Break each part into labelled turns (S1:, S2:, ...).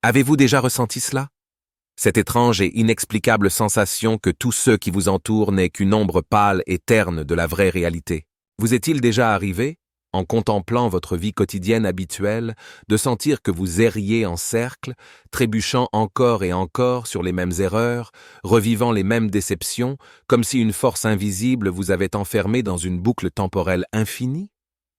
S1: Avez-vous déjà ressenti cela? Cette étrange et inexplicable sensation que tous ceux qui vous entourent n'est qu'une ombre pâle et terne de la vraie réalité. Vous est-il déjà arrivé, en contemplant votre vie quotidienne habituelle, de sentir que vous erriez en cercle, trébuchant encore et encore sur les mêmes erreurs, revivant les mêmes déceptions, comme si une force invisible vous avait enfermé dans une boucle temporelle infinie?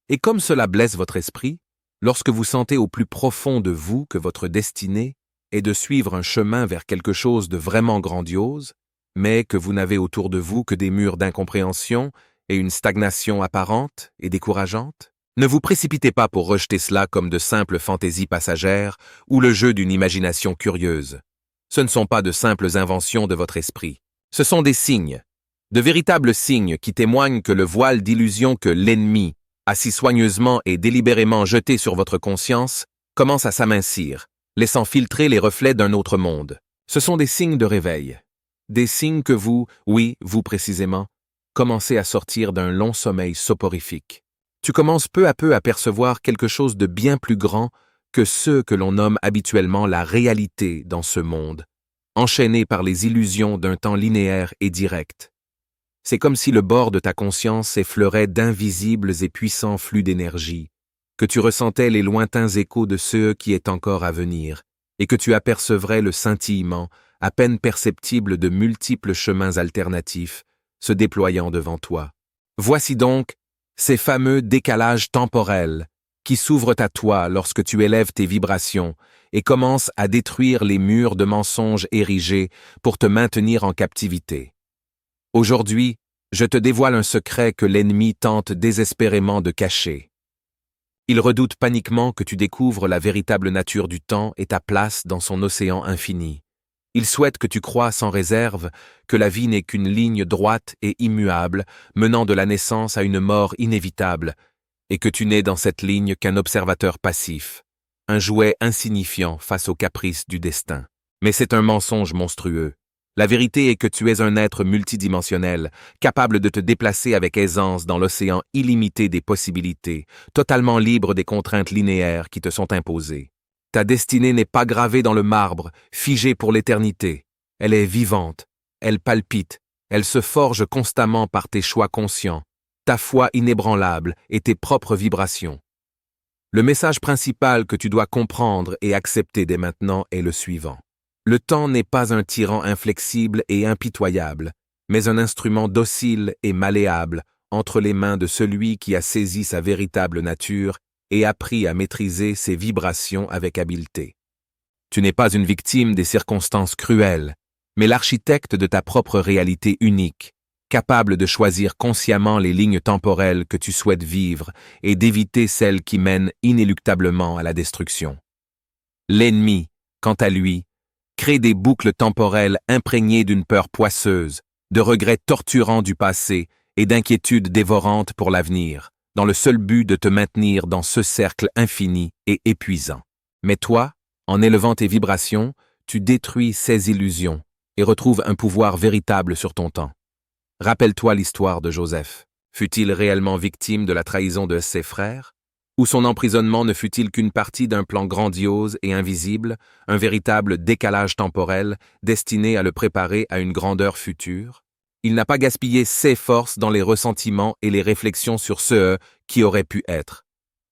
S1: Et comme cela blesse votre esprit, lorsque vous sentez au plus profond de vous que votre destinée est de suivre un chemin vers quelque chose de vraiment grandiose, mais que vous n'avez autour de vous que des murs d'incompréhension et une stagnation apparente et décourageante? Ne vous précipitez pas pour rejeter cela comme de simples fantaisies passagères ou le jeu d'une imagination curieuse. Ce ne sont pas de simples inventions de votre esprit. Ce sont des signes, de véritables signes qui témoignent que le voile d'illusion que l'ennemi a si soigneusement et délibérément jeté sur votre conscience commence à s'amincir, laissant filtrer les reflets d'un autre monde. Ce sont des signes de réveil. Des signes que vous, oui, vous précisément, commencez à sortir d'un long sommeil soporifique. Tu commences peu à peu à percevoir quelque chose de bien plus grand que ceux que l'on nomme habituellement la réalité dans ce monde, enchaîné par les illusions d'un temps linéaire et direct. C'est comme si le bord de ta conscience effleurait d'invisibles et puissants flux d'énergie, que tu ressentais les lointains échos de ceux qui est encore à venir, et que tu apercevrais le scintillement, à peine perceptible de multiples chemins alternatifs, se déployant devant toi. Voici donc ces fameux décalages temporels qui s'ouvrent à toi lorsque tu élèves tes vibrations et commencent à détruire les murs de mensonges érigés pour te maintenir en captivité. Aujourd'hui, je te dévoile un secret que l'ennemi tente désespérément de cacher. Il redoute paniquement que tu découvres la véritable nature du temps et ta place dans son océan infini. Il souhaite que tu croies sans réserve que la vie n'est qu'une ligne droite et immuable, menant de la naissance à une mort inévitable, et que tu n'es dans cette ligne qu'un observateur passif, un jouet insignifiant face aux caprices du destin. Mais c'est un mensonge monstrueux. La vérité est que tu es un être multidimensionnel, capable de te déplacer avec aisance dans l'océan illimité des possibilités, totalement libre des contraintes linéaires qui te sont imposées. Ta destinée n'est pas gravée dans le marbre, figée pour l'éternité. Elle est vivante, elle palpite, elle se forge constamment par tes choix conscients, ta foi inébranlable et tes propres vibrations. Le message principal que tu dois comprendre et accepter dès maintenant est le suivant. Le temps n'est pas un tyran inflexible et impitoyable, mais un instrument docile et malléable entre les mains de celui qui a saisi sa véritable nature et appris à maîtriser ses vibrations avec habileté. Tu n'es pas une victime des circonstances cruelles, mais l'architecte de ta propre réalité unique, capable de choisir consciemment les lignes temporelles que tu souhaites vivre et d'éviter celles qui mènent inéluctablement à la destruction. L'ennemi, quant à lui, crée des boucles temporelles imprégnées d'une peur poisseuse, de regrets torturants du passé et d'inquiétudes dévorantes pour l'avenir, dans le seul but de te maintenir dans ce cercle infini et épuisant. Mais toi, en élevant tes vibrations, tu détruis ces illusions et retrouves un pouvoir véritable sur ton temps. Rappelle-toi l'histoire de Joseph. Fut-il réellement victime de la trahison de ses frères? Ou son emprisonnement ne fut-il qu'une partie d'un plan grandiose et invisible, un véritable décalage temporel destiné à le préparer à une grandeur future? Il n'a pas gaspillé ses forces dans les ressentiments et les réflexions sur ce qui aurait pu être.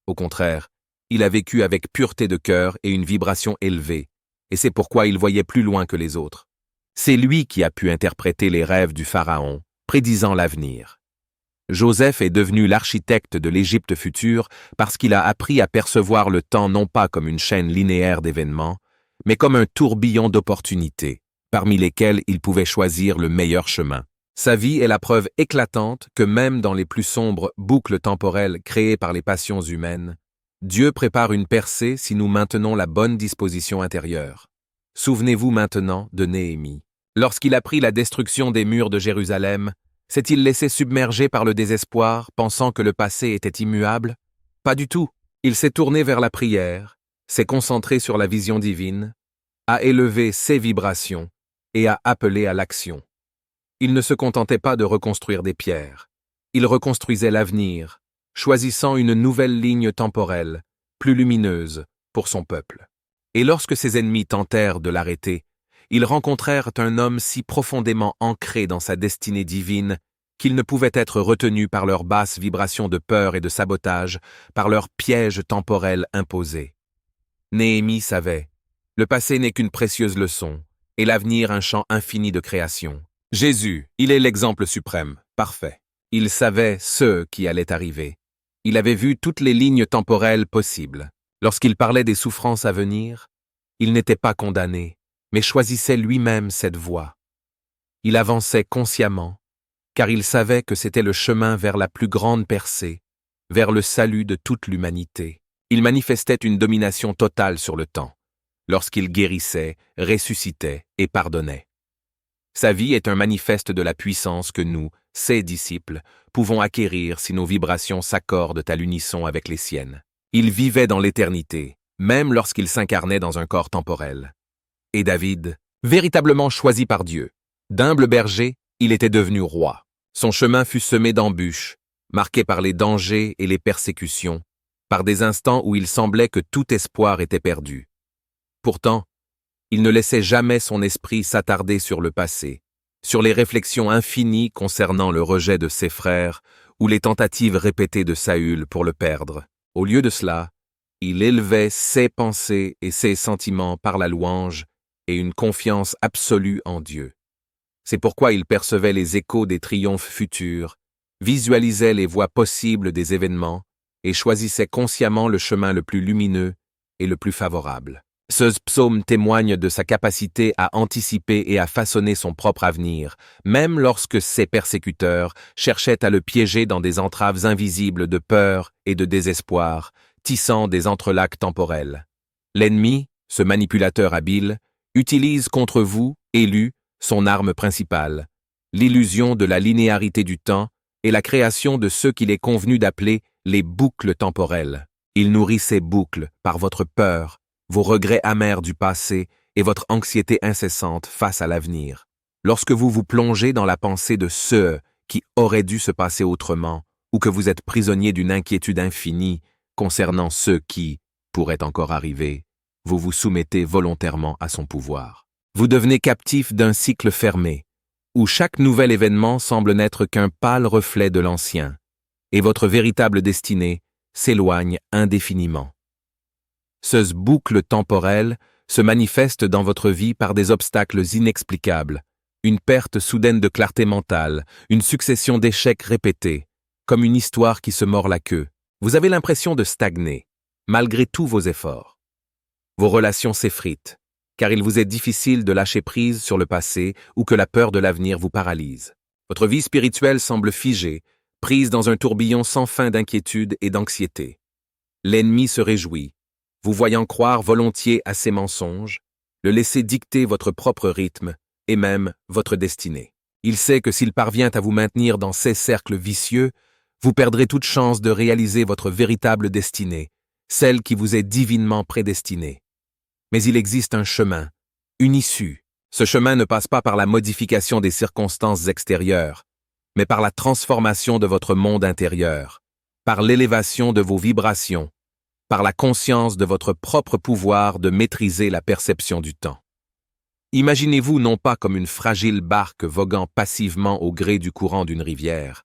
S1: Au contraire, il a vécu avec pureté de cœur et une vibration élevée, et c'est pourquoi il voyait plus loin que les autres. C'est lui qui a pu interpréter les rêves du pharaon, prédisant l'avenir. Joseph est devenu l'architecte de l'Égypte future parce qu'il a appris à percevoir le temps non pas comme une chaîne linéaire d'événements, mais comme un tourbillon d'opportunités, parmi lesquelles il pouvait choisir le meilleur chemin. Sa vie est la preuve éclatante que même dans les plus sombres boucles temporelles créées par les passions humaines, Dieu prépare une percée si nous maintenons la bonne disposition intérieure. Souvenez-vous maintenant de Néhémie. Lorsqu'il apprit la destruction des murs de Jérusalem, s'est-il laissé submerger par le désespoir, pensant que le passé était immuable? Pas du tout. Il s'est tourné vers la prière, s'est concentré sur la vision divine, a élevé ses vibrations et a appelé à l'action. Il ne se contentait pas de reconstruire des pierres. Il reconstruisait l'avenir, choisissant une nouvelle ligne temporelle, plus lumineuse, pour son peuple. Et lorsque ses ennemis tentèrent de l'arrêter, ils rencontrèrent un homme si profondément ancré dans sa destinée divine qu'il ne pouvait être retenu par leurs basses vibrations de peur et de sabotage, par leurs pièges temporels imposés. Néhémie savait, le passé n'est qu'une précieuse leçon, et l'avenir un champ infini de création. Jésus, il est l'exemple suprême, parfait. Il savait ce qui allait arriver. Il avait vu toutes les lignes temporelles possibles. Lorsqu'il parlait des souffrances à venir, il n'était pas condamné, mais choisissait lui-même cette voie. Il avançait consciemment, car il savait que c'était le chemin vers la plus grande percée, vers le salut de toute l'humanité. Il manifestait une domination totale sur le temps, lorsqu'il guérissait, ressuscitait et pardonnait. Sa vie est un manifeste de la puissance que nous, ses disciples, pouvons acquérir si nos vibrations s'accordent à l'unisson avec les siennes. Il vivait dans l'éternité, même lorsqu'il s'incarnait dans un corps temporel. Et David, véritablement choisi par Dieu, d'humble berger, il était devenu roi. Son chemin fut semé d'embûches, marqué par les dangers et les persécutions, par des instants où il semblait que tout espoir était perdu. Pourtant, il ne laissait jamais son esprit s'attarder sur le passé, sur les réflexions infinies concernant le rejet de ses frères ou les tentatives répétées de Saül pour le perdre. Au lieu de cela, il élevait ses pensées et ses sentiments par la louange et une confiance absolue en Dieu. C'est pourquoi il percevait les échos des triomphes futurs, visualisait les voies possibles des événements et choisissait consciemment le chemin le plus lumineux et le plus favorable. Ce psaume témoigne de sa capacité à anticiper et à façonner son propre avenir, même lorsque ses persécuteurs cherchaient à le piéger dans des entraves invisibles de peur et de désespoir, tissant des entrelacs temporels. L'ennemi, ce manipulateur habile, utilise contre vous, élus, son arme principale, l'illusion de la linéarité du temps et la création de ceux qu'il est convenu d'appeler les boucles temporelles. Il nourrit ces boucles par votre peur, vos regrets amers du passé et votre anxiété incessante face à l'avenir. Lorsque vous vous plongez dans la pensée de ce qui aurait dû se passer autrement, ou que vous êtes prisonnier d'une inquiétude infinie concernant ce qui pourrait encore arriver, vous vous soumettez volontairement à son pouvoir. Vous devenez captif d'un cycle fermé, où chaque nouvel événement semble n'être qu'un pâle reflet de l'ancien, et votre véritable destinée s'éloigne indéfiniment. Ce boucle temporel se manifeste dans votre vie par des obstacles inexplicables, une perte soudaine de clarté mentale, une succession d'échecs répétés, comme une histoire qui se mord la queue. Vous avez l'impression de stagner, malgré tous vos efforts. Vos relations s'effritent, car il vous est difficile de lâcher prise sur le passé ou que la peur de l'avenir vous paralyse. Votre vie spirituelle semble figée, prise dans un tourbillon sans fin d'inquiétude et d'anxiété. L'ennemi se réjouit, vous voyant croire volontiers à ses mensonges, le laisser dicter votre propre rythme et même votre destinée. Il sait que s'il parvient à vous maintenir dans ces cercles vicieux, vous perdrez toute chance de réaliser votre véritable destinée, celle qui vous est divinement prédestinée. Mais il existe un chemin, une issue. Ce chemin ne passe pas par la modification des circonstances extérieures, mais par la transformation de votre monde intérieur, par l'élévation de vos vibrations, par la conscience de votre propre pouvoir de maîtriser la perception du temps. Imaginez-vous non pas comme une fragile barque voguant passivement au gré du courant d'une rivière,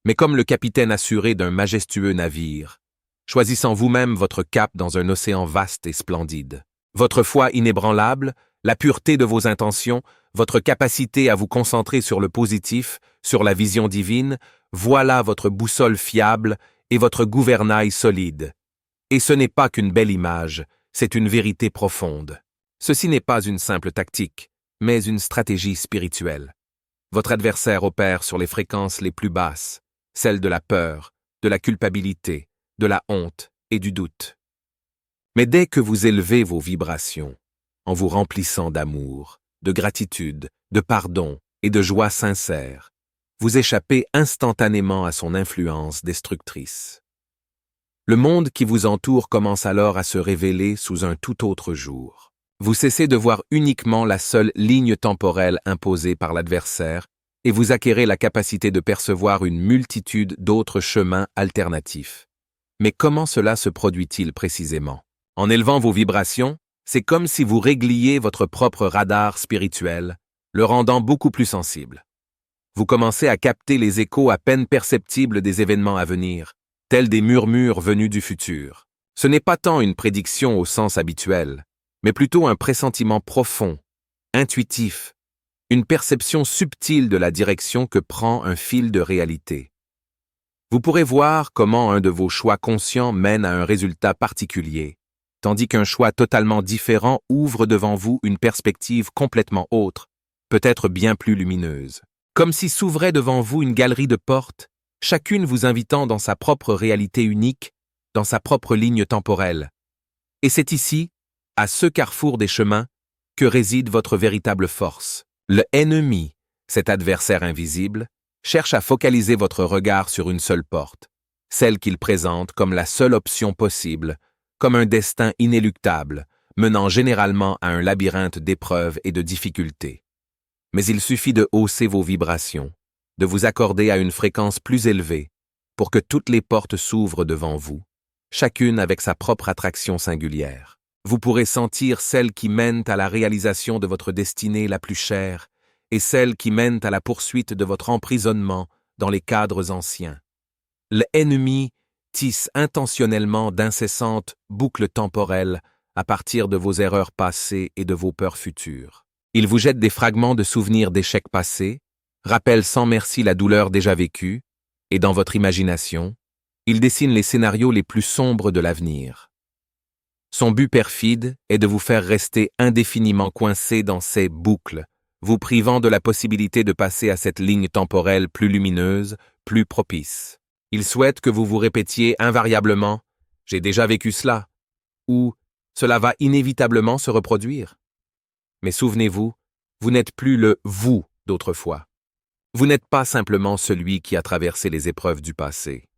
S1: mais comme le capitaine assuré d'un majestueux navire, choisissant vous-même votre cap dans un océan vaste et splendide. Votre foi inébranlable, la pureté de vos intentions, votre capacité à vous concentrer sur le positif, sur la vision divine, voilà votre boussole fiable et votre gouvernail solide. Et ce n'est pas qu'une belle image, c'est une vérité profonde. Ceci n'est pas une simple tactique, mais une stratégie spirituelle. Votre adversaire opère sur les fréquences les plus basses, celles de la peur, de la culpabilité, de la honte et du doute. Mais dès que vous élevez vos vibrations, en vous remplissant d'amour, de gratitude, de pardon et de joie sincère, vous échappez instantanément à son influence destructrice. Le monde qui vous entoure commence alors à se révéler sous un tout autre jour. Vous cessez de voir uniquement la seule ligne temporelle imposée par l'adversaire et vous acquérez la capacité de percevoir une multitude d'autres chemins alternatifs. Mais comment cela se produit-il précisément? En élevant vos vibrations, C'est comme si vous régliez votre propre radar spirituel, le rendant beaucoup plus sensible. Vous commencez à capter les échos à peine perceptibles des événements à venir, tels des murmures venus du futur. Ce n'est pas tant une prédiction au sens habituel, mais plutôt un pressentiment profond, intuitif, une perception subtile de la direction que prend un fil de réalité. Vous pourrez voir comment un de vos choix conscients mène à un résultat particulier, tandis qu'un choix totalement différent ouvre devant vous une perspective complètement autre, peut-être bien plus lumineuse. Comme si s'ouvrait devant vous une galerie de portes, chacune vous invitant dans sa propre réalité unique, dans sa propre ligne temporelle. Et c'est ici, à ce carrefour des chemins, que réside votre véritable force. Le ennemi, cet adversaire invisible, cherche à focaliser votre regard sur une seule porte, celle qu'il présente comme la seule option possible, comme un destin inéluctable, menant généralement à un labyrinthe d'épreuves et de difficultés. Mais il suffit de hausser vos vibrations, de vous accorder à une fréquence plus élevée, pour que toutes les portes s'ouvrent devant vous, chacune avec sa propre attraction singulière. Vous pourrez sentir celles qui mènent à la réalisation de votre destinée la plus chère et celles qui mènent à la poursuite de votre emprisonnement dans les cadres anciens. L'ennemi tisse intentionnellement d'incessantes boucles temporelles à partir de vos erreurs passées et de vos peurs futures. Il vous jette des fragments de souvenirs d'échecs passés, rappelle sans merci la douleur déjà vécue, et dans votre imagination, il dessine les scénarios les plus sombres de l'avenir. Son but perfide est de vous faire rester indéfiniment coincé dans ces boucles, vous privant de la possibilité de passer à cette ligne temporelle plus lumineuse, plus propice. Il souhaite que vous vous répétiez invariablement « J'ai déjà vécu cela » ou « Cela va inévitablement se reproduire ». Mais souvenez-vous, vous n'êtes plus le « vous » d'autrefois. Vous n'êtes pas simplement celui qui a traversé les épreuves du passé.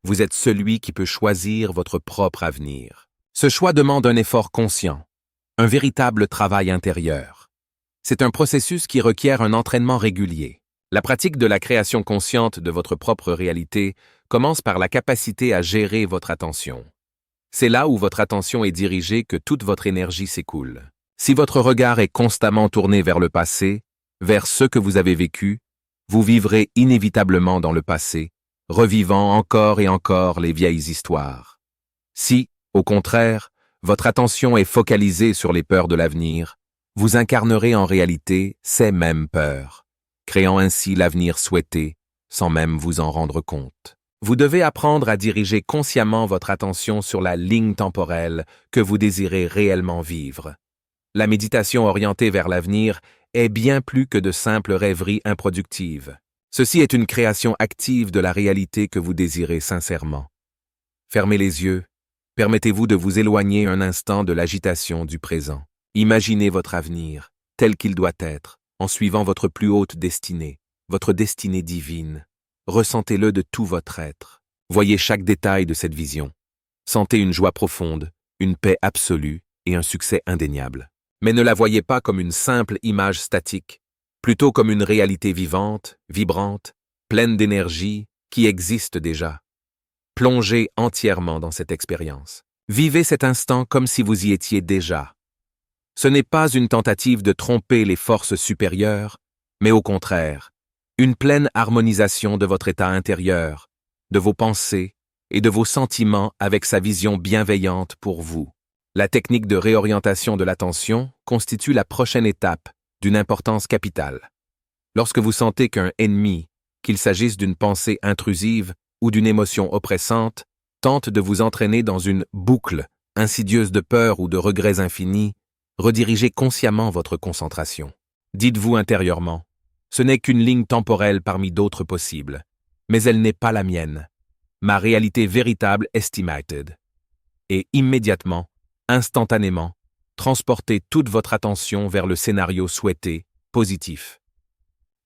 S1: Vous êtes celui qui peut choisir votre propre avenir. Ce choix demande un effort conscient, un véritable travail intérieur. C'est un processus qui requiert un entraînement régulier. La pratique de la création consciente de votre propre réalité commence par la capacité à gérer votre attention. C'est là où votre attention est dirigée que toute votre énergie s'écoule. Si votre regard est constamment tourné vers le passé, vers ce que vous avez vécu, vous vivrez inévitablement dans le passé, revivant encore et encore les vieilles histoires. Si, au contraire, votre attention est focalisée sur les peurs de l'avenir, vous incarnerez en réalité ces mêmes peurs, créant ainsi l'avenir souhaité, sans même vous en rendre compte. Vous devez apprendre à diriger consciemment votre attention sur la ligne temporelle que vous désirez réellement vivre. La méditation orientée vers l'avenir est bien plus que de simples rêveries improductives. Ceci est une création active de la réalité que vous désirez sincèrement. Fermez les yeux, permettez-vous de vous éloigner un instant de l'agitation du présent. Imaginez votre avenir, tel qu'il doit être, en suivant votre plus haute destinée, votre destinée divine. Ressentez-le de tout votre être. Voyez chaque détail de cette vision. Sentez une joie profonde, une paix absolue et un succès indéniable. Mais ne la voyez pas comme une simple image statique, plutôt comme une réalité vivante, vibrante, pleine d'énergie, qui existe déjà. Plongez entièrement dans cette expérience. Vivez cet instant comme si vous y étiez déjà. Ce n'est pas une tentative de tromper les forces supérieures, mais au contraire, une pleine harmonisation de votre état intérieur, de vos pensées et de vos sentiments avec sa vision bienveillante pour vous. La technique de réorientation de l'attention constitue la prochaine étape d'une importance capitale. Lorsque vous sentez qu'un ennemi, qu'il s'agisse d'une pensée intrusive ou d'une émotion oppressante, tente de vous entraîner dans une boucle insidieuse de peur ou de regrets infinis, redirigez consciemment votre concentration. Dites-vous intérieurement, ce n'est qu'une ligne temporelle parmi d'autres possibles, mais elle n'est pas la mienne. Ma réalité véritable estimated. Et immédiatement, instantanément, transportez toute votre attention vers le scénario souhaité, positif.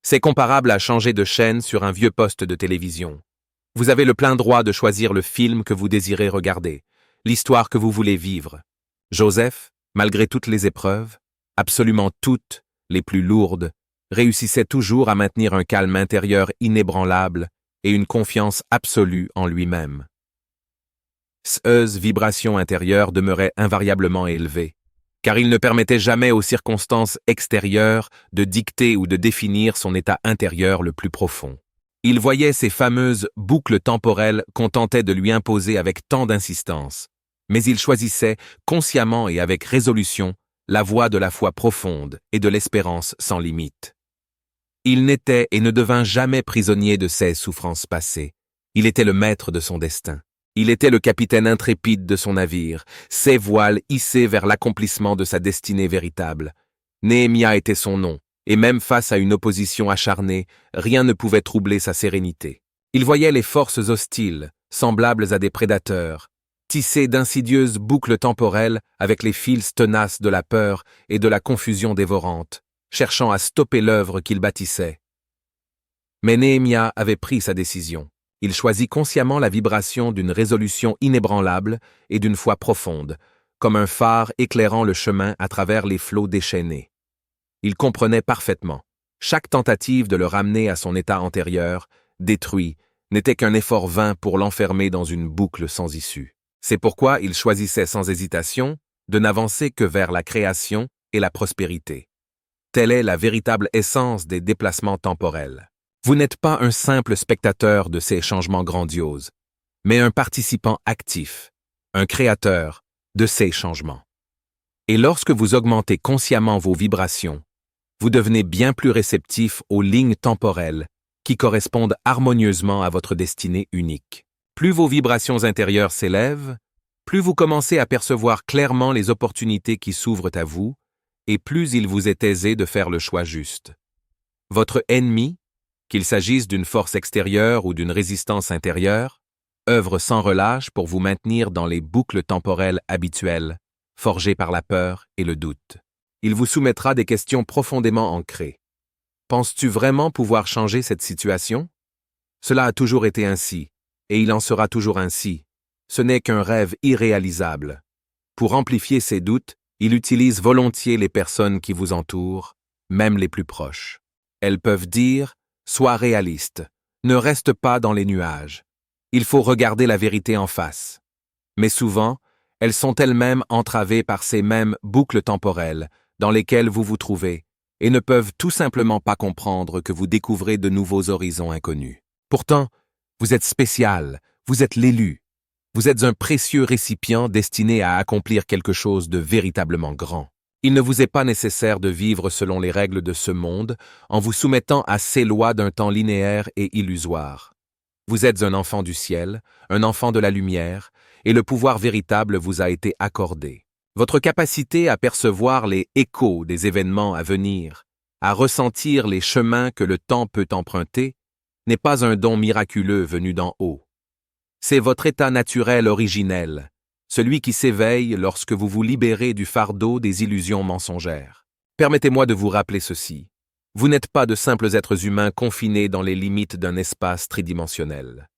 S1: C'est comparable à changer de chaîne sur un vieux poste de télévision. Vous avez le plein droit de choisir le film que vous désirez regarder, l'histoire que vous voulez vivre. Joseph, malgré toutes les épreuves, absolument toutes, les plus lourdes, réussissait toujours à maintenir un calme intérieur inébranlable et une confiance absolue en lui-même. Ses vibrations intérieures demeuraient invariablement élevées, car il ne permettait jamais aux circonstances extérieures de dicter ou de définir son état intérieur le plus profond. Il voyait ces fameuses boucles temporelles qu'on tentait de lui imposer avec tant d'insistance, mais il choisissait, consciemment et avec résolution, la voie de la foi profonde et de l'espérance sans limite. Il n'était et ne devint jamais prisonnier de ses souffrances passées. Il était le maître de son destin. Il était le capitaine intrépide de son navire, ses voiles hissées vers l'accomplissement de sa destinée véritable. Néhémia était son nom, et même face à une opposition acharnée, rien ne pouvait troubler sa sérénité. Il voyait les forces hostiles, semblables à des prédateurs, tissées d'insidieuses boucles temporelles avec les fils tenaces de la peur et de la confusion dévorante, cherchant à stopper l'œuvre qu'il bâtissait. Mais Néhémia avait pris sa décision. Il choisit consciemment la vibration d'une résolution inébranlable et d'une foi profonde, comme un phare éclairant le chemin à travers les flots déchaînés. Il comprenait parfaitement. Chaque tentative de le ramener à son état antérieur, détruit, n'était qu'un effort vain pour l'enfermer dans une boucle sans issue. C'est pourquoi il choisissait sans hésitation de n'avancer que vers la création et la prospérité. Telle est la véritable essence des déplacements temporels. Vous n'êtes pas un simple spectateur de ces changements grandioses, mais un participant actif, un créateur de ces changements. Et lorsque vous augmentez consciemment vos vibrations, vous devenez bien plus réceptif aux lignes temporelles qui correspondent harmonieusement à votre destinée unique. Plus vos vibrations intérieures s'élèvent, plus vous commencez à percevoir clairement les opportunités qui s'ouvrent à vous, et plus il vous est aisé de faire le choix juste. Votre ennemi, qu'il s'agisse d'une force extérieure ou d'une résistance intérieure, œuvre sans relâche pour vous maintenir dans les boucles temporelles habituelles, forgées par la peur et le doute. Il vous soumettra des questions profondément ancrées. Penses-tu vraiment pouvoir changer cette situation? Cela a toujours été ainsi, et il en sera toujours ainsi. Ce n'est qu'un rêve irréalisable. Pour amplifier ces doutes, il utilise volontiers les personnes qui vous entourent, même les plus proches. Elles peuvent dire « Sois réaliste, ne reste pas dans les nuages. Il faut regarder la vérité en face. » Mais souvent, elles sont elles-mêmes entravées par ces mêmes boucles temporelles dans lesquelles vous vous trouvez et ne peuvent tout simplement pas comprendre que vous découvrez de nouveaux horizons inconnus. Pourtant, vous êtes spécial, vous êtes l'élu. Vous êtes un précieux récipient destiné à accomplir quelque chose de véritablement grand. Il ne vous est pas nécessaire de vivre selon les règles de ce monde en vous soumettant à ces lois d'un temps linéaire et illusoire. Vous êtes un enfant du ciel, un enfant de la lumière, et le pouvoir véritable vous a été accordé. Votre capacité à percevoir les échos des événements à venir, à ressentir les chemins que le temps peut emprunter, n'est pas un don miraculeux venu d'en haut. C'est votre état naturel originel, celui qui s'éveille lorsque vous vous libérez du fardeau des illusions mensongères. Permettez-moi de vous rappeler ceci. Vous n'êtes pas de simples êtres humains confinés dans les limites d'un espace tridimensionnel.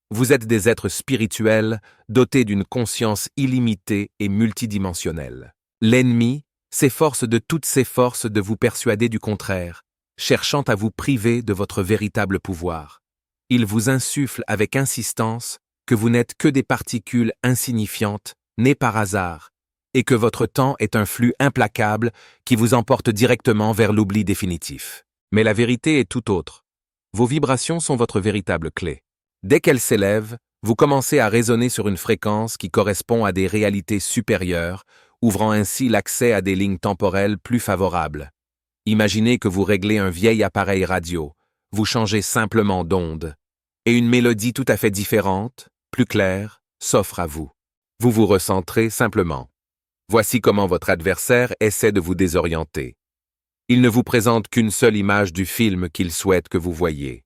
S1: Vous êtes des êtres spirituels dotés d'une conscience illimitée et multidimensionnelle. L'ennemi s'efforce de toutes ses forces de vous persuader du contraire, cherchant à vous priver de votre véritable pouvoir. Il vous insuffle avec insistance que vous n'êtes que des particules insignifiantes, nées par hasard, et que votre temps est un flux implacable qui vous emporte directement vers l'oubli définitif. Mais la vérité est tout autre. Vos vibrations sont votre véritable clé. Dès qu'elles s'élèvent, vous commencez à résonner sur une fréquence qui correspond à des réalités supérieures, ouvrant ainsi l'accès à des lignes temporelles plus favorables. Imaginez que vous réglez un vieil appareil radio, vous changez simplement d'onde, et une mélodie tout à fait différente, plus claire, s'offre à vous. Vous vous recentrez simplement. Voici comment votre adversaire essaie de vous désorienter. Il ne vous présente qu'une seule image du film qu'il souhaite que vous voyiez.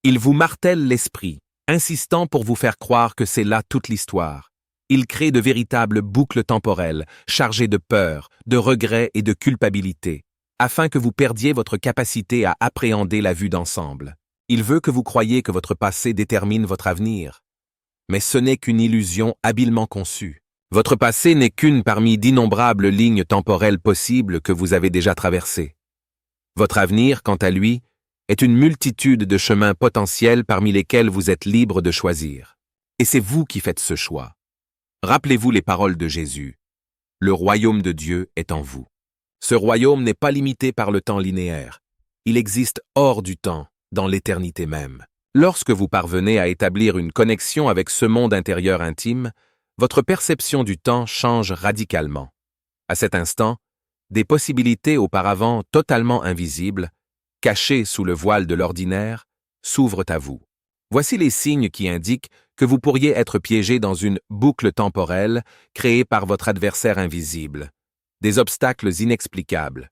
S1: Il vous martèle l'esprit, insistant pour vous faire croire que c'est là toute l'histoire. Il crée de véritables boucles temporelles, chargées de peur, de regrets et de culpabilité, afin que vous perdiez votre capacité à appréhender la vue d'ensemble. Il veut que vous croyiez que votre passé détermine votre avenir. Mais ce n'est qu'une illusion habilement conçue. Votre passé n'est qu'une parmi d'innombrables lignes temporelles possibles que vous avez déjà traversées. Votre avenir, quant à lui, est une multitude de chemins potentiels parmi lesquels vous êtes libre de choisir. Et c'est vous qui faites ce choix. Rappelez-vous les paroles de Jésus. Le royaume de Dieu est en vous. Ce royaume n'est pas limité par le temps linéaire. Il existe hors du temps, dans l'éternité même. Lorsque vous parvenez à établir une connexion avec ce monde intérieur intime, votre perception du temps change radicalement. À cet instant, des possibilités auparavant totalement invisibles, cachées sous le voile de l'ordinaire, s'ouvrent à vous. Voici les signes qui indiquent que vous pourriez être piégé dans une boucle temporelle créée par votre adversaire invisible. Des obstacles inexplicables.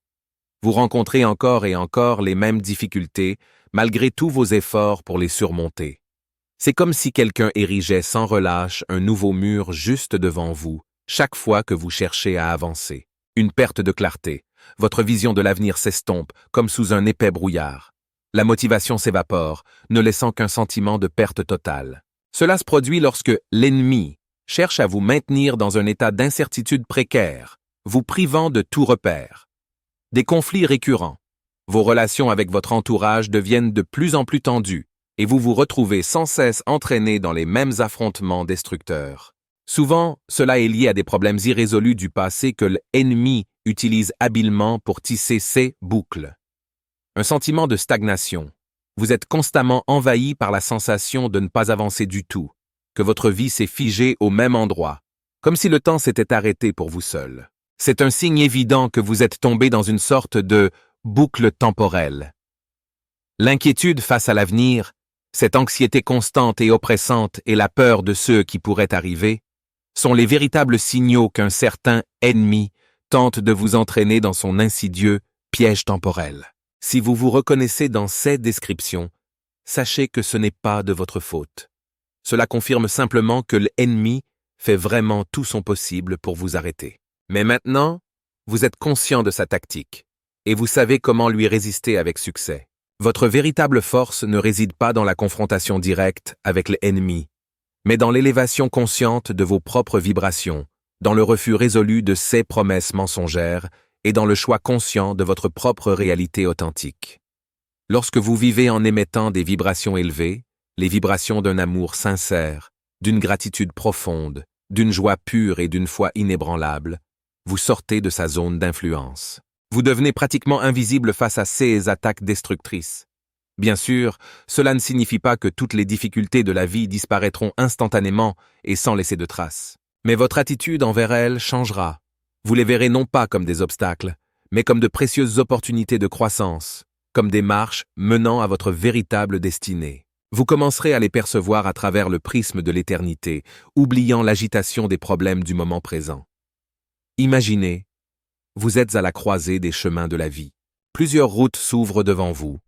S1: Vous rencontrez encore et encore les mêmes difficultés, malgré tous vos efforts pour les surmonter. C'est comme si quelqu'un érigeait sans relâche un nouveau mur juste devant vous, chaque fois que vous cherchez à avancer. Une perte de clarté. Votre vision de l'avenir s'estompe, comme sous un épais brouillard. La motivation s'évapore, ne laissant qu'un sentiment de perte totale. Cela se produit lorsque l'ennemi cherche à vous maintenir dans un état d'incertitude précaire, vous privant de tout repère. Des conflits récurrents. Vos relations avec votre entourage deviennent de plus en plus tendues et vous vous retrouvez sans cesse entraîné dans les mêmes affrontements destructeurs. Souvent, cela est lié à des problèmes irrésolus du passé que l'ennemi utilise habilement pour tisser ces boucles. Un sentiment de stagnation. Vous êtes constamment envahi par la sensation de ne pas avancer du tout, que votre vie s'est figée au même endroit, comme si le temps s'était arrêté pour vous seul. C'est un signe évident que vous êtes tombé dans une sorte de boucle temporelle. L'inquiétude face à l'avenir, cette anxiété constante et oppressante et la peur de ceux qui pourraient arriver, sont les véritables signaux qu'un certain ennemi tente de vous entraîner dans son insidieux piège temporel. Si vous vous reconnaissez dans ces descriptions, sachez que ce n'est pas de votre faute. Cela confirme simplement que l'ennemi fait vraiment tout son possible pour vous arrêter. Mais maintenant, vous êtes conscient de sa tactique, et vous savez comment lui résister avec succès. Votre véritable force ne réside pas dans la confrontation directe avec l'ennemi, mais dans l'élévation consciente de vos propres vibrations, dans le refus résolu de ses promesses mensongères et dans le choix conscient de votre propre réalité authentique. Lorsque vous vivez en émettant des vibrations élevées, les vibrations d'un amour sincère, d'une gratitude profonde, d'une joie pure et d'une foi inébranlable, vous sortez de sa zone d'influence. Vous devenez pratiquement invisible face à ces attaques destructrices. Bien sûr, cela ne signifie pas que toutes les difficultés de la vie disparaîtront instantanément et sans laisser de traces. Mais votre attitude envers elles changera. Vous les verrez non pas comme des obstacles, mais comme de précieuses opportunités de croissance, comme des marches menant à votre véritable destinée. Vous commencerez à les percevoir à travers le prisme de l'éternité, oubliant l'agitation des problèmes du moment présent. Imaginez, vous êtes à la croisée des chemins de la vie. Plusieurs routes s'ouvrent devant vous.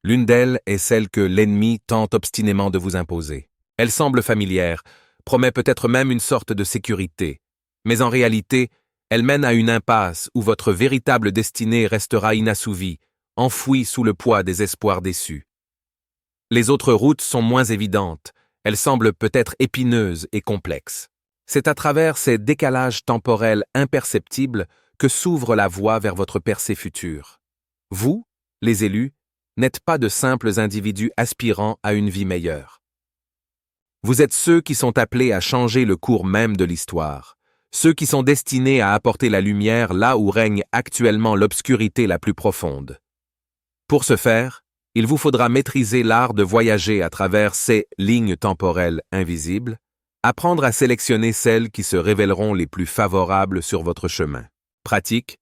S1: L'une d'elles est celle que l'ennemi tente obstinément de vous imposer. Elle semble familière, promet peut-être même une sorte de sécurité, mais en réalité, elle mène à une impasse où votre véritable destinée restera inassouvie, enfouie sous le poids des espoirs déçus. Les autres routes sont moins évidentes, elles semblent peut-être épineuses et complexes. C'est à travers ces décalages temporels imperceptibles que s'ouvre la voie vers votre percée future. Vous, les élus, n'êtes pas de simples individus aspirant à une vie meilleure. Vous êtes ceux qui sont appelés à changer le cours même de l'histoire, ceux qui sont destinés à apporter la lumière là où règne actuellement l'obscurité la plus profonde. Pour ce faire, il vous faudra maîtriser l'art de voyager à travers ces lignes temporelles invisibles, apprendre à sélectionner celles qui se révéleront les plus favorables sur votre chemin. Pratique,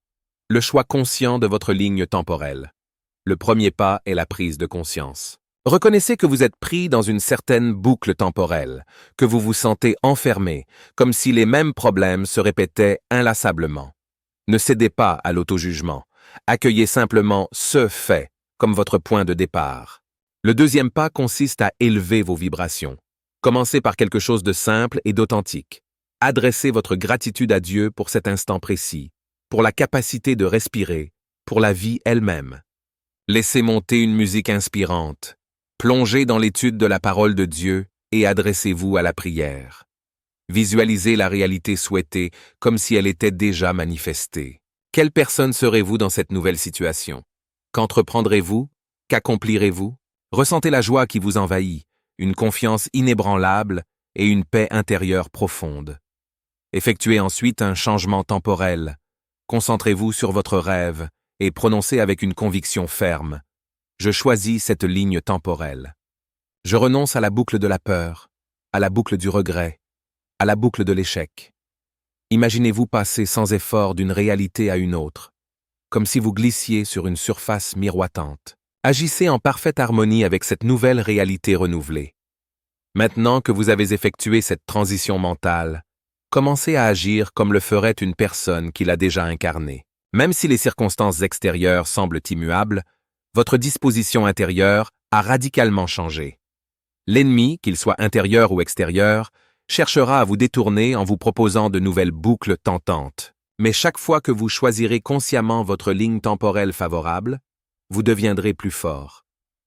S1: le choix conscient de votre ligne temporelle. Le premier pas est la prise de conscience. Reconnaissez que vous êtes pris dans une certaine boucle temporelle, que vous vous sentez enfermé, comme si les mêmes problèmes se répétaient inlassablement. Ne cédez pas à l'auto-jugement. Accueillez simplement ce fait comme votre point de départ. Le deuxième pas consiste à élever vos vibrations. Commencez par quelque chose de simple et d'authentique. Adressez votre gratitude à Dieu pour cet instant précis, pour la capacité de respirer, pour la vie elle-même. Laissez monter une musique inspirante. Plongez dans l'étude de la parole de Dieu et adressez-vous à la prière. Visualisez la réalité souhaitée comme si elle était déjà manifestée. Quelle personne serez-vous dans cette nouvelle situation? Qu'entreprendrez-vous? Qu'accomplirez-vous? Ressentez la joie qui vous envahit, une confiance inébranlable et une paix intérieure profonde. Effectuez ensuite un changement temporel. Concentrez-vous sur votre rêve et prononcez avec une conviction ferme. Je choisis cette ligne temporelle. Je renonce à la boucle de la peur, à la boucle du regret, à la boucle de l'échec. Imaginez-vous passer sans effort d'une réalité à une autre, comme si vous glissiez sur une surface miroitante. Agissez en parfaite harmonie avec cette nouvelle réalité renouvelée. Maintenant que vous avez effectué cette transition mentale, commencez à agir comme le ferait une personne qui l'a déjà incarnée. Même si les circonstances extérieures semblent immuables, votre disposition intérieure a radicalement changé. L'ennemi, qu'il soit intérieur ou extérieur, cherchera à vous détourner en vous proposant de nouvelles boucles tentantes. Mais chaque fois que vous choisirez consciemment votre ligne temporelle favorable, vous deviendrez plus fort.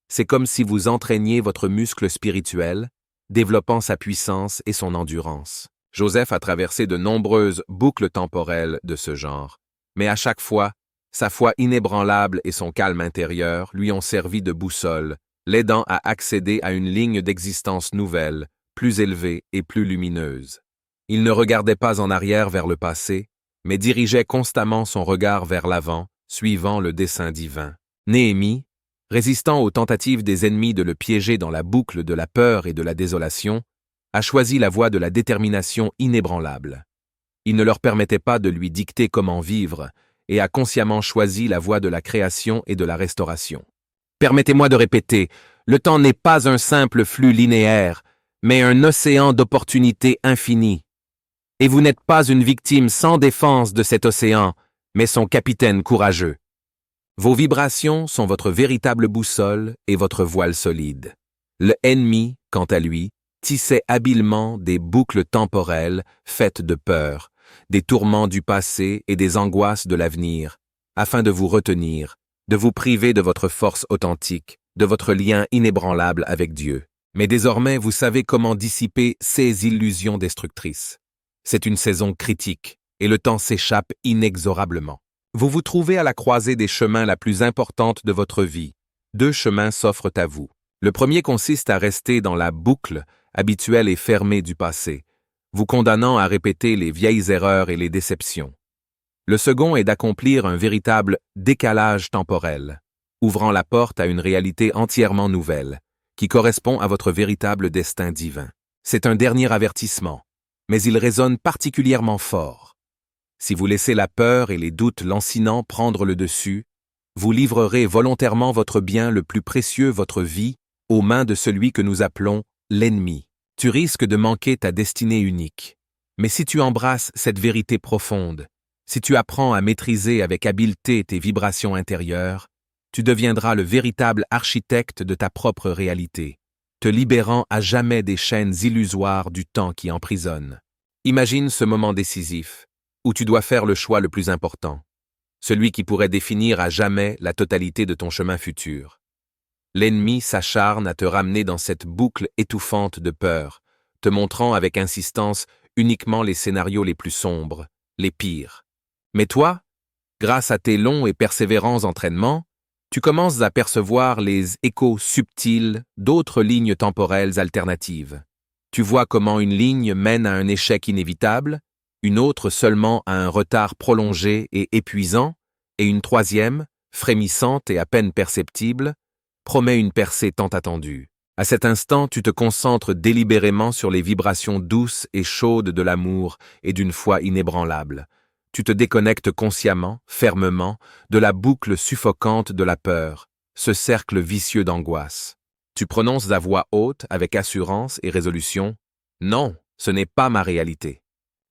S1: C'est comme si vous entraîniez votre muscle spirituel, développant sa puissance et son endurance. Joseph a traversé de nombreuses boucles temporelles de ce genre, mais à chaque fois, sa foi inébranlable et son calme intérieur lui ont servi de boussole, l'aidant à accéder à une ligne d'existence nouvelle, plus élevée et plus lumineuse. Il ne regardait pas en arrière vers le passé, mais dirigeait constamment son regard vers l'avant, suivant le dessein divin. Néhémie, résistant aux tentatives des ennemis de le piéger dans la boucle de la peur et de la désolation, a choisi la voie de la détermination inébranlable. Il ne leur permettait pas de lui dicter comment vivre et a consciemment choisi la voie de la création et de la restauration. Permettez-moi de répéter, le temps n'est pas un simple flux linéaire, mais un océan d'opportunités infinies. Et vous n'êtes pas une victime sans défense de cet océan, mais son capitaine courageux. Vos vibrations sont votre véritable boussole et votre voile solide. Le ennemi, quant à lui, tissait habilement des boucles temporelles faites de peur, des tourments du passé et des angoisses de l'avenir, afin de vous retenir, de vous priver de votre force authentique, de votre lien inébranlable avec Dieu. Mais désormais, vous savez comment dissiper ces illusions destructrices. C'est une saison critique, et le temps s'échappe inexorablement. Vous vous trouvez à la croisée des chemins la plus importante de votre vie. Deux chemins s'offrent à vous. Le premier consiste à rester dans la boucle habituelle et fermée du passé, vous condamnant à répéter les vieilles erreurs et les déceptions. Le second est d'accomplir un véritable décalage temporel, ouvrant la porte à une réalité entièrement nouvelle, qui correspond à votre véritable destin divin. C'est un dernier avertissement, mais il résonne particulièrement fort. Si vous laissez la peur et les doutes lancinants prendre le dessus, vous livrerez volontairement votre bien le plus précieux, votre vie, aux mains de celui que nous appelons l'ennemi. Tu risques de manquer ta destinée unique. Mais si tu embrasses cette vérité profonde, si tu apprends à maîtriser avec habileté tes vibrations intérieures, tu deviendras le véritable architecte de ta propre réalité, te libérant à jamais des chaînes illusoires du temps qui emprisonne. Imagine ce moment décisif, où tu dois faire le choix le plus important, celui qui pourrait définir à jamais la totalité de ton chemin futur. L'ennemi s'acharne à te ramener dans cette boucle étouffante de peur, te montrant avec insistance uniquement les scénarios les plus sombres, les pires. Mais toi, grâce à tes longs et persévérants entraînements, tu commences à percevoir les échos subtils d'autres lignes temporelles alternatives. Tu vois comment une ligne mène à un échec inévitable, une autre seulement à un retard prolongé et épuisant, et une troisième, frémissante et à peine perceptible, promet une percée tant attendue. À cet instant, tu te concentres délibérément sur les vibrations douces et chaudes de l'amour et d'une foi inébranlable. Tu te déconnectes consciemment, fermement, de la boucle suffocante de la peur, ce cercle vicieux d'angoisse. Tu prononces à voix haute, avec assurance et résolution, « Non, ce n'est pas ma réalité.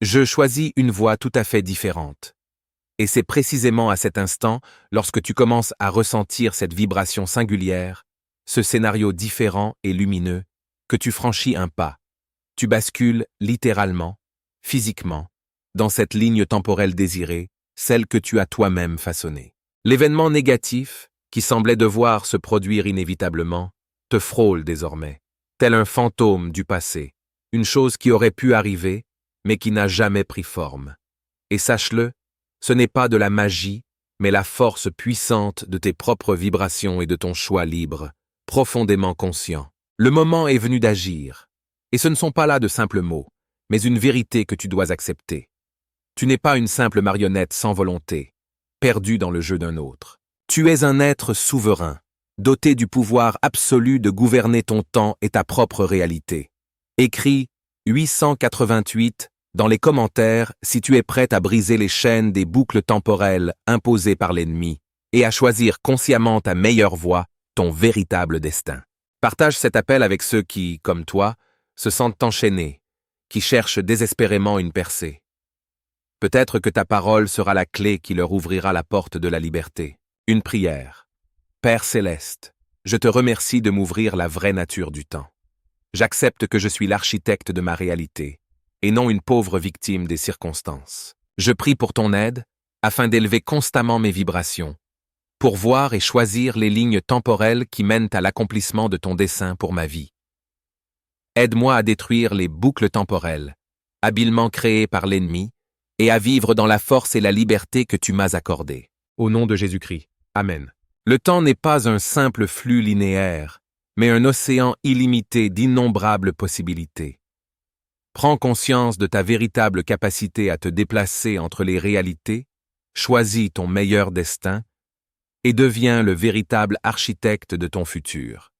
S1: Je choisis une voie tout à fait différente. » Et c'est précisément à cet instant, lorsque tu commences à ressentir cette vibration singulière, ce scénario différent et lumineux, que tu franchis un pas. Tu bascules littéralement, physiquement, dans cette ligne temporelle désirée, celle que tu as toi-même façonnée. L'événement négatif, qui semblait devoir se produire inévitablement, te frôle désormais, tel un fantôme du passé, une chose qui aurait pu arriver, mais qui n'a jamais pris forme. Et sache-le, ce n'est pas de la magie, mais la force puissante de tes propres vibrations et de ton choix libre, profondément conscient. Le moment est venu d'agir. Et ce ne sont pas là de simples mots, mais une vérité que tu dois accepter. Tu n'es pas une simple marionnette sans volonté, perdue dans le jeu d'un autre. Tu es un être souverain, doté du pouvoir absolu de gouverner ton temps et ta propre réalité. Écris 888 dans les commentaires si tu es prête à briser les chaînes des boucles temporelles imposées par l'ennemi et à choisir consciemment ta meilleure voie, ton véritable destin. Partage cet appel avec ceux qui, comme toi, se sentent enchaînés, qui cherchent désespérément une percée. Peut-être que ta parole sera la clé qui leur ouvrira la porte de la liberté. Une prière. Père céleste, je te remercie de m'ouvrir la vraie nature du temps. J'accepte que je suis l'architecte de ma réalité, et non une pauvre victime des circonstances. Je prie pour ton aide, afin d'élever constamment mes vibrations, pour voir et choisir les lignes temporelles qui mènent à l'accomplissement de ton dessein pour ma vie. Aide-moi à détruire les boucles temporelles, habilement créées par l'ennemi, et à vivre dans la force et la liberté que tu m'as accordées. Au nom de Jésus-Christ. Amen. Le temps n'est pas un simple flux linéaire, mais un océan illimité d'innombrables possibilités. Prends conscience de ta véritable capacité à te déplacer entre les réalités, choisis ton meilleur destin et deviens le véritable architecte de ton futur.